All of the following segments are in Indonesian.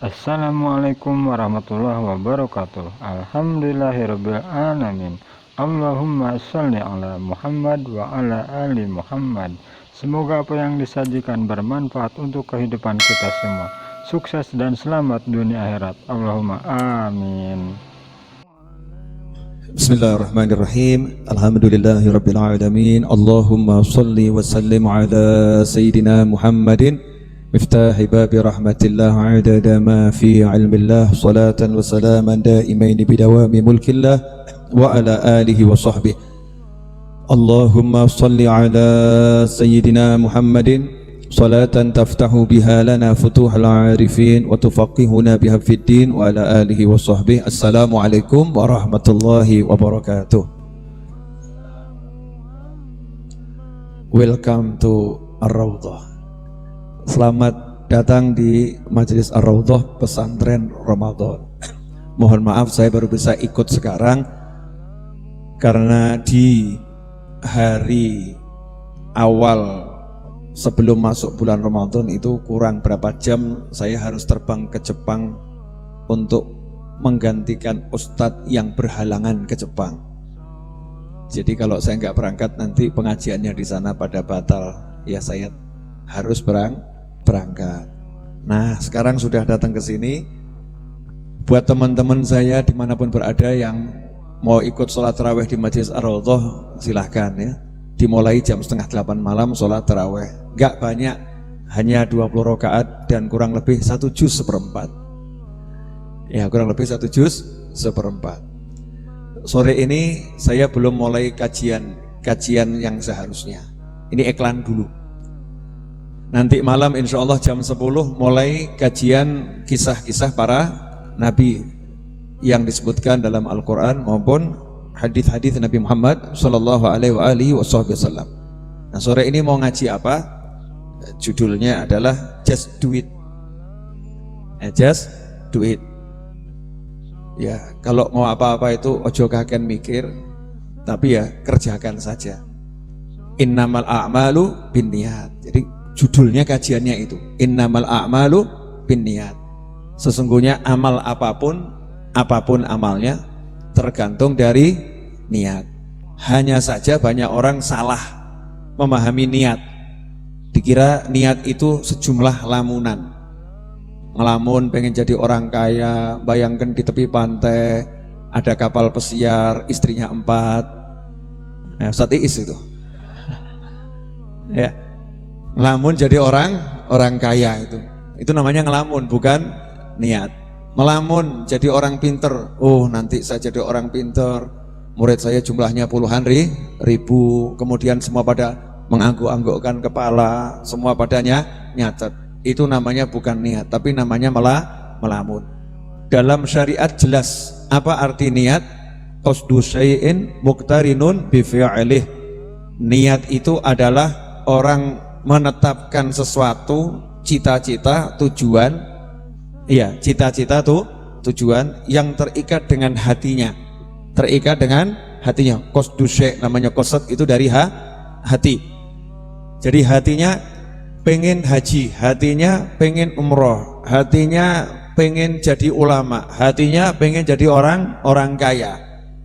Assalamualaikum warahmatullahi wabarakatuh. Alhamdulillahirabbil alamin. Allahumma sholli ala Muhammad wa ala ali Muhammad. Semoga apa yang disajikan bermanfaat untuk kehidupan kita semua. Sukses dan selamat dunia akhirat. Allahumma amin. Bismillahirrahmanirrahim. Alhamdulillahirabbil alamin. Allahumma shalli wa sallim ala sayyidina Muhammadin miftahi babi rahmatillah adada ma fi ilmillah salatan wa salaman daimain bidawami mulkillah wa ala alihi wa sahbihi. Allahumma shalli ala sayyidina Muhammadin salatan taftahu biha lana futuhal arifin wa tufaqihuna biha fid din wa ala alihi wa sahbihi. Assalamualaikum warahmatullahi wabarakatuh. Welcome to Ar-Raudhah. Selamat datang di Majelis Ar-Raudhah Pesantren Ramadan. Mohon maaf saya baru bisa ikut sekarang karena di hari awal sebelum masuk bulan Ramadan itu kurang berapa jam saya harus terbang ke Jepang untuk menggantikan ustadz yang berhalangan ke Jepang. Jadi kalau saya nggak berangkat nanti pengajiannya di sana pada batal. Ya saya harus berangkat. Nah sekarang sudah datang ke sini. Buat teman-teman saya dimanapun berada yang mau ikut sholat tarawih di Majelis Ar-Raudhah silahkan ya. Dimulai jam 7:30 malam sholat tarawih. Gak banyak, hanya 20 rakaat dan kurang lebih 1 juz seperempat. Ya kurang lebih 1 juz seperempat. Sore ini saya belum mulai kajian yang seharusnya. Ini iklan dulu. Nanti malam insya Allah jam 10 mulai kajian kisah-kisah para nabi yang disebutkan dalam Al-Quran maupun hadis-hadis Nabi Muhammad sallallahu alaihi wasallam. Nah, sore ini mau ngaji apa? Judulnya adalah Just Do It. Just Do It. Ya, kalau mau apa-apa itu ojo kaken mikir, tapi ya kerjakan saja. Innamal a'malu binniyat. Jadi judulnya kajiannya itu. Innamal a'malu binniyat. Sesungguhnya amal apapun amalnya tergantung dari niat. Hanya saja banyak orang salah memahami niat. Dikira niat itu sejumlah lamunan. Ngelamun pengen jadi orang kaya, bayangkan di tepi pantai ada kapal pesiar, istrinya 4. Ya, Ustaz Iis itu. Ya. Ngelamun jadi orang kaya itu. Itu namanya ngelamun, bukan niat. Melamun jadi orang pinter, oh nanti saya jadi orang pinter, murid saya jumlahnya puluhan ribu, kemudian semua pada mengangguk-anggukkan kepala, semua padanya nyatet. Itu namanya bukan niat, tapi namanya melamun. Dalam syariat jelas apa arti niat. Qasdu syai'in muqtarinun bi fi'lih. Niat itu adalah orang menetapkan sesuatu, cita-cita, tujuan. Iya, cita-cita tujuan yang terikat dengan hatinya. Terikat dengan hatinya. Qasdu syai' namanya qasad itu dari hati. Jadi hatinya pengen haji, hatinya pengen umroh, hatinya pengen jadi ulama, hatinya pengen jadi orang kaya.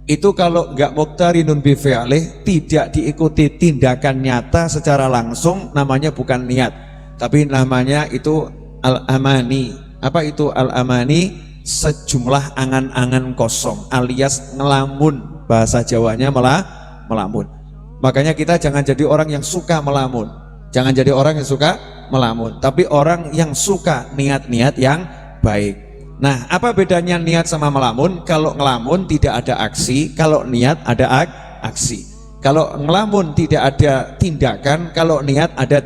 Itu kalau enggak muqtarinun bi fi'lih, tidak diikuti tindakan nyata secara langsung, namanya bukan niat, tapi namanya itu al-amani. Apa itu al-amani? Sejumlah angan-angan kosong alias ngelamun, bahasa Jawanya melamun. Makanya kita jangan jadi orang yang suka melamun. Jangan jadi orang yang suka melamun, tapi orang yang suka niat-niat yang baik. Nah, apa bedanya niat sama melamun? Kalau ngelamun tidak ada aksi, kalau niat ada aksi. Kalau ngelamun tidak ada tindakan, kalau niat ada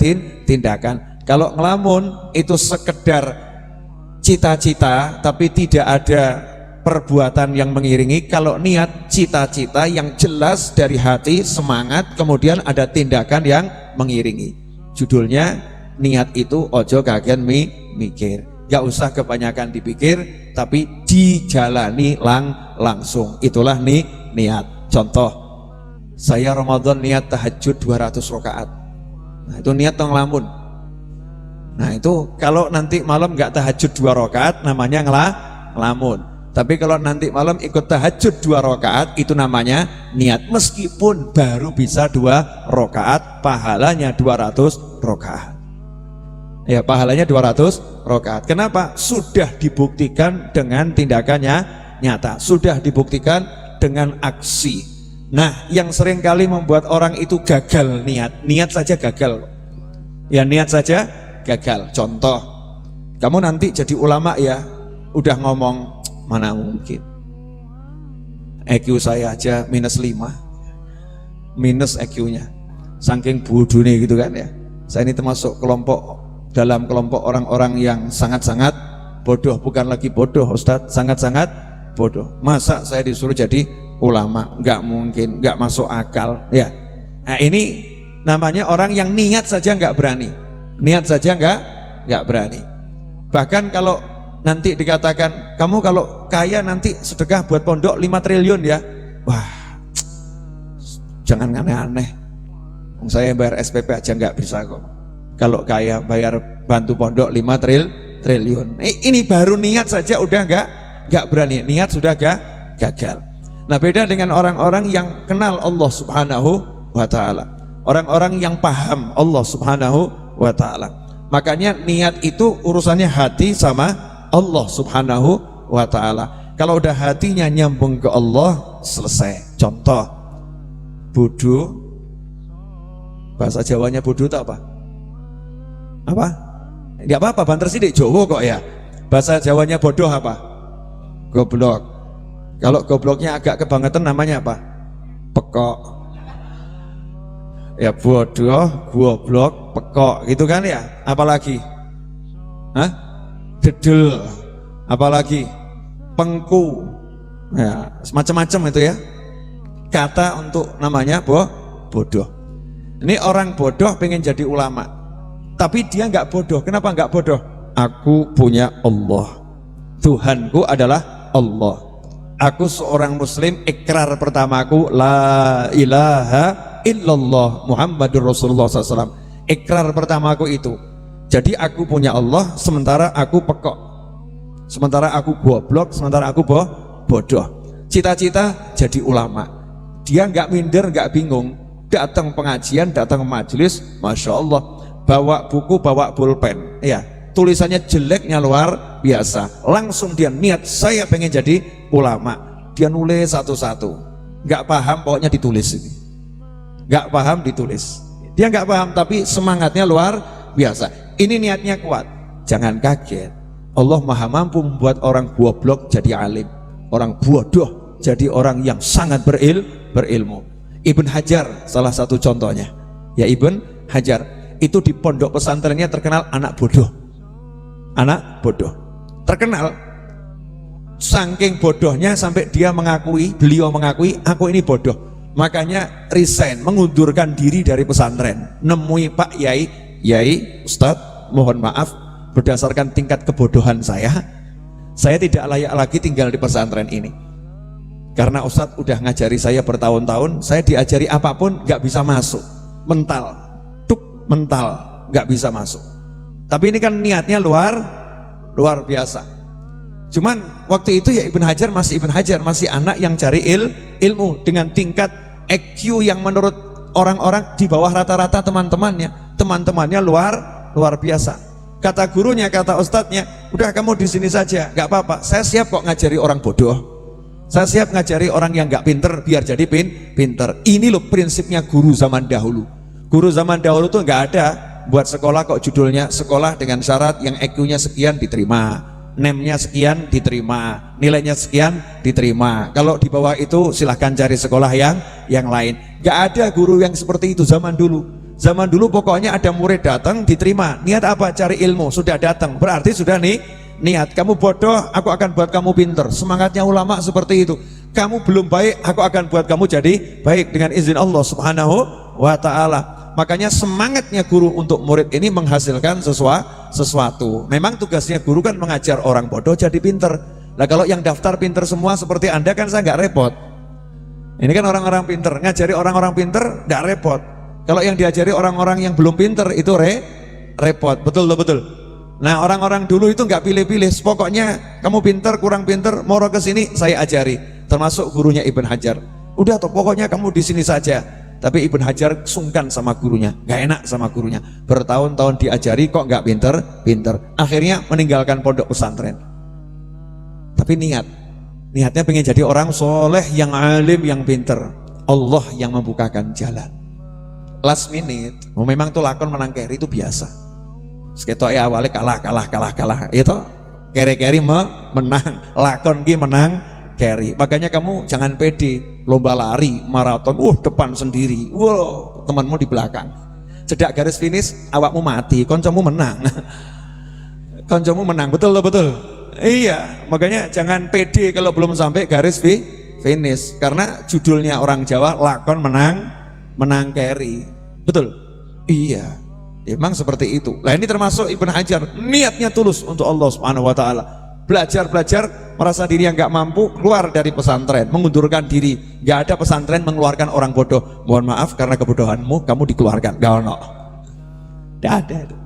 tindakan. Kalau ngelamun itu sekedar cita-cita tapi tidak ada perbuatan yang mengiringi. Kalau niat cita-cita yang jelas dari hati, semangat, kemudian ada tindakan yang mengiringi. Judulnya niat itu ojo kagen mikir. Gak usah kebanyakan dipikir, tapi dijalani langsung. Itulah niat. Contoh, saya Ramadan niat tahajud 200 rakaat. Nah, itu niat ngelamun. Nah itu kalau nanti malam nggak tahajud 2 rakaat namanya ngelamun. Tapi kalau nanti malam ikut tahajud 2 rakaat itu namanya niat. Meskipun baru bisa 2 rakaat, pahalanya 200 rakaat. Ya pahalanya 200 rakaat. Kenapa? Sudah dibuktikan dengan tindakannya nyata. Sudah dibuktikan dengan aksi. Nah yang seringkali membuat orang itu gagal niat saja gagal. Ya niat saja gagal. Contoh, kamu nanti jadi ulama ya, udah ngomong, mana mungkin, IQ saya aja -5, minus IQ-nya, saking bodohnya gitu kan ya. Saya ini termasuk dalam kelompok orang-orang yang sangat-sangat bodoh, bukan lagi bodoh Ustadz, sangat-sangat bodoh. Masa saya disuruh jadi ulama? Nggak mungkin, nggak masuk akal ya. Nah ini namanya orang yang niat saja nggak berani. Niat saja nggak berani. Bahkan kalau nanti dikatakan kamu kalau kaya nanti sedekah buat pondok 5 triliun ya, wah jangan aneh-aneh, saya bayar SPP aja nggak bisa kok, kalau kaya bayar bantu pondok 5 triliun. Ini baru niat saja udah nggak berani, niat sudah gagal. Nah beda dengan orang-orang yang kenal Allah subhanahu wa ta'ala, orang-orang yang paham Allah subhanahu wa ta'ala. Makanya niat itu urusannya hati sama Allah subhanahu wa ta'ala. Kalau udah hatinya nyambung ke Allah, selesai. Contoh, bodoh, bahasa Jawanya bodoh itu apa? Apa? Nggak apa-apa, banter sidik Jawa kok ya. Bahasa Jawanya bodoh apa? Goblok. Kalau gobloknya agak kebangetan namanya apa? Pekok. Ya bodoh, goblok, pekok gitu kan ya. Apalagi? Hah? Dedel. Apalagi? Pengku. Ya, semacam-macam itu ya. Kata untuk namanya bodoh. Ini orang bodoh pengen jadi ulama. Tapi dia nggak bodoh. Kenapa nggak bodoh? Aku punya Allah. Tuhanku adalah Allah. Aku seorang muslim, ikrar pertamaku la ilaha illallah Muhammadur Rasulullah SAW. Ikrar pertamaku itu. Jadi aku punya Allah, sementara aku pekok, sementara aku goblok, sementara aku bodoh. Cita-cita jadi ulama. Dia nggak minder, nggak bingung. Datang pengajian, datang majelis, masya Allah. Bawa buku, bawa pulpen, ya. Tulisannya jeleknya luar biasa. Langsung dia niat, saya pengen jadi ulama. Dia nulis satu-satu. Nggak paham, pokoknya ditulis ini. Nggak paham, ditulis. Dia nggak paham, tapi semangatnya luar biasa. Ini niatnya kuat. Jangan kaget. Allah maha mampu membuat orang goblok jadi alim, orang bodoh jadi orang yang sangat berilmu. Ibn Hajar salah satu contohnya. Ya Ibn Hajar itu di pondok pesantrennya terkenal anak bodoh. Anak bodoh terkenal, saking bodohnya sampai beliau mengakui aku ini bodoh. Makanya resign, mengundurkan diri dari pesantren, nemui Pak Yai, Ustadz mohon maaf, berdasarkan tingkat kebodohan saya tidak layak lagi tinggal di pesantren ini, karena Ustadz udah ngajari saya bertahun-tahun, saya diajari apapun nggak bisa masuk, mental nggak bisa masuk. Tapi ini kan niatnya luar biasa. Cuman waktu itu ya Ibn Hajar masih anak yang cari ilmu dengan tingkat IQ yang menurut orang-orang di bawah rata-rata teman-temannya luar biasa. Kata gurunya, kata ustadznya, udah kamu di sini saja, nggak apa-apa. Saya siap kok ngajari orang bodoh. Saya siap ngajari orang yang nggak pinter biar jadi pinter. Ini loh prinsipnya guru zaman dahulu. Guru zaman dahulu tuh nggak ada buat sekolah kok judulnya sekolah dengan syarat yang IQ-nya sekian diterima, NEM-nya sekian diterima, nilainya sekian diterima. Kalau di bawah itu silahkan cari sekolah yang lain. Gak ada guru yang seperti itu zaman dulu. Zaman dulu pokoknya ada murid datang diterima. Niat apa? Cari ilmu. Sudah datang berarti sudah niat. Kamu bodoh, aku akan buat kamu pinter. Semangatnya ulama seperti itu. Kamu belum baik, aku akan buat kamu jadi baik dengan izin Allah subhanahu wa ta'ala. Makanya semangatnya guru untuk murid ini menghasilkan sesuatu. Memang tugasnya guru kan mengajar orang bodoh jadi pinter. Nah kalau yang daftar pinter semua seperti Anda kan saya nggak repot. Ini kan orang-orang pinter, ngajari orang-orang pinter nggak repot. Kalau yang diajari orang-orang yang belum pinter itu repot. Betul loh, betul. Nah, orang-orang dulu itu nggak pilih-pilih, pokoknya kamu pinter kurang pinter moro ke sini saya ajari, termasuk gurunya Ibn Hajar. Udah toh, pokoknya kamu di sini saja. Tapi Ibn Hajar sungkan sama gurunya, nggak enak sama gurunya, bertahun-tahun diajari kok nggak pinter, akhirnya meninggalkan pondok pesantren. Tapi niatnya pengen jadi orang soleh yang alim yang pinter. Allah yang membukakan jalan. Last minute, memang tuh lakon menang keri itu biasa. Seketok ya awalnya kalah, itu keri menang, lakon ki menang keri. Makanya kamu jangan pede, lomba lari, maraton, depan sendiri, temanmu di belakang. Cedak garis finish, awakmu mati, koncomu menang. Koncomu menang, betul loh, betul. Iya, makanya jangan pede kalau belum sampai garis finish, karena judulnya orang Jawa lakon menang keri. Betul? Iya. Memang seperti itu. Nah, ini termasuk Ibn Hajar, niatnya tulus untuk Allah Subhanahu wa taala. Belajar, merasa diri yang nggak mampu, keluar dari pesantren, mengundurkan diri. Nggak ada pesantren mengeluarkan orang bodoh. Mohon maaf karena kebodohanmu kamu dikeluarkan. Nggak ono. Nggak ada itu.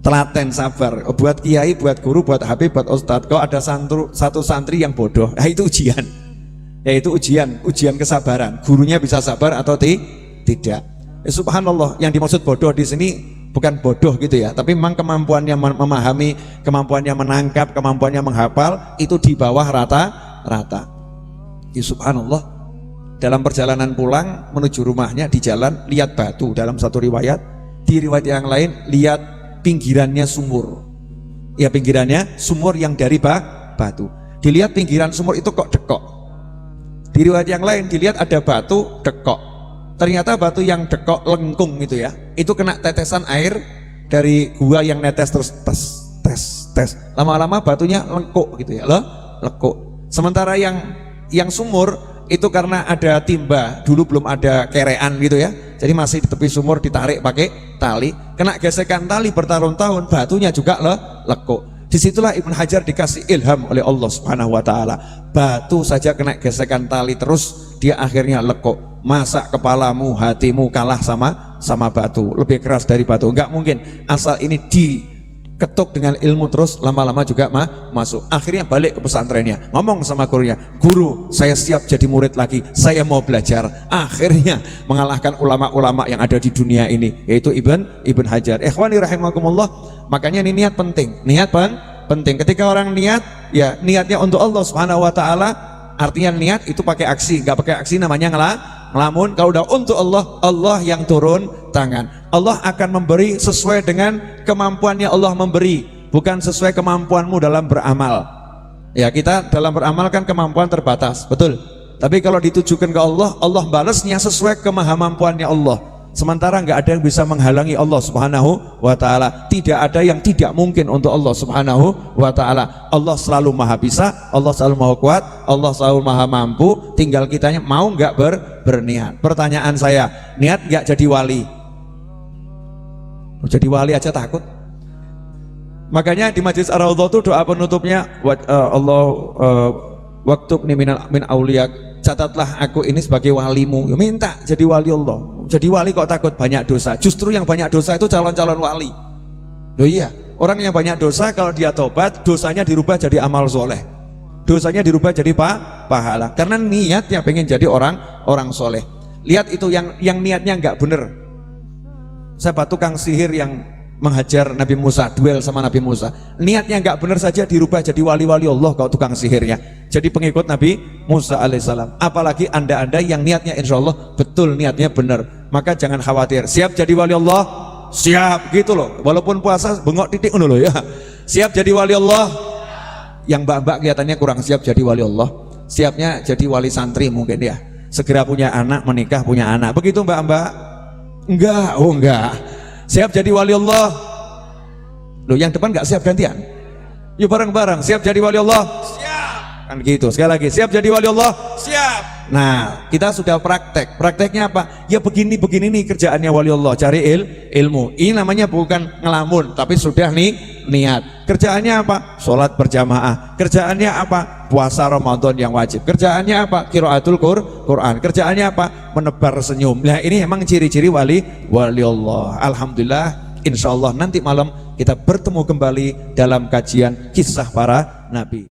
Telaten, sabar. Buat kiai, buat guru, buat habib, buat ustadz. Kalau ada satu santri yang bodoh, nah itu ujian. Yaitu ujian kesabaran. Gurunya bisa sabar atau tidak. Subhanallah, yang dimaksud bodoh di sini bukan bodoh gitu ya, tapi memang kemampuannya memahami, kemampuannya menangkap, kemampuannya menghafal itu di bawah rata-rata. Subhanallah, dalam perjalanan pulang menuju rumahnya di jalan lihat batu dalam satu riwayat, di riwayat yang lain lihat pinggirannya sumur. Ya, pinggirannya sumur yang dari batu. Dilihat pinggiran sumur itu kok dekok. Di riwayat yang lain dilihat ada batu dekok. Ternyata batu yang dekok lengkung gitu ya, itu kena tetesan air dari gua yang netes terus tes. Lama-lama batunya lengkuk gitu ya, lekuk. Sementara yang sumur itu karena ada timba, dulu belum ada kerean gitu ya, jadi masih di tepi sumur ditarik pakai tali, kena gesekan tali bertahun-tahun, batunya juga lekuk. Disitulah Ibn Hajar dikasih ilham oleh Allah Subhanahu wa taala. Batu saja kena gesekan tali terus dia akhirnya lekuk. Masa kepalamu, hatimu kalah sama batu, lebih keras dari batu? Enggak mungkin. Asal ini diketuk dengan ilmu terus, lama-lama juga masuk. Akhirnya balik ke pesantrennya, ngomong sama gurunya, guru saya siap jadi murid lagi, saya mau belajar. Akhirnya mengalahkan ulama-ulama yang ada di dunia ini, yaitu Ibn Hajar. Ikhwani rahimakumullah, makanya ini niat penting. Penting. Ketika orang niat, ya niatnya untuk Allah Subhanahu wa taala. Artinya niat itu pakai aksi, nggak pakai aksi namanya ngelamun. Kalau udah untuk Allah, Allah yang turun tangan. Allah akan memberi sesuai dengan kemampuannya Allah memberi, bukan sesuai kemampuanmu dalam beramal. Ya, kita dalam beramal kan kemampuan terbatas, betul. Tapi kalau ditujukan ke Allah, Allah balasnya sesuai kemahamampuannya Allah. Sementara nggak ada yang bisa menghalangi Allah Subhanahu wa taala. Tidak ada yang tidak mungkin untuk Allah Subhanahu wa taala. Allah selalu maha bisa, Allah selalu maha kuat, Allah selalu maha mampu. Tinggal kitanya mau nggak berniat. Pertanyaan saya, niat nggak jadi wali? Jadi wali aja takut. Makanya di Majlis Ar-Raudhah itu doa penutupnya Allah waktubni min auliyak, catatlah aku ini sebagai walimu. Ya, minta jadi wali Allah. Jadi wali kok takut banyak dosa? Justru yang banyak dosa itu calon-calon wali. Loh iya, orang yang banyak dosa kalau dia tobat, dosanya dirubah jadi amal soleh, dosanya dirubah jadi pahala, karena niatnya pengen jadi orang soleh. Lihat itu yang niatnya nggak bener. Siapa tukang sihir yang menghajar Nabi Musa, duel sama Nabi Musa, niatnya nggak benar saja dirubah jadi wali-wali Allah kalau tukang sihirnya, jadi pengikut Nabi Musa alaihissalam. Apalagi anda yang niatnya insya Allah betul, niatnya benar, maka jangan khawatir. Siap jadi wali Allah? Siap gitu loh, walaupun puasa bengok titik loh ya. Siap jadi wali Allah? Yang mbak-mbak kelihatannya kurang siap jadi wali Allah, siapnya jadi wali santri mungkin ya, segera punya anak, menikah, punya anak, begitu mbak-mbak? Enggak, oh enggak. Siap jadi wali Allah? Loh, yang depan nggak siap gantian? Yuk bareng-bareng, siap jadi wali Allah? Siap. Kan gitu, sekali lagi, siap jadi wali Allah? Siap. Nah, kita sudah prakteknya apa? Ya begini nih kerjaannya wali Allah, cari ilmu. Ini namanya bukan ngelamun, tapi sudah niat. Kerjaannya apa? Sholat berjamaah. Kerjaannya apa? Puasa Ramadan yang wajib. Kerjaannya apa? Qiraatul Quran. Kerjaannya apa? Menebar senyum. Nah, ini emang ciri-ciri wali Allah. Alhamdulillah insya Allah nanti malam kita bertemu kembali dalam kajian kisah para nabi.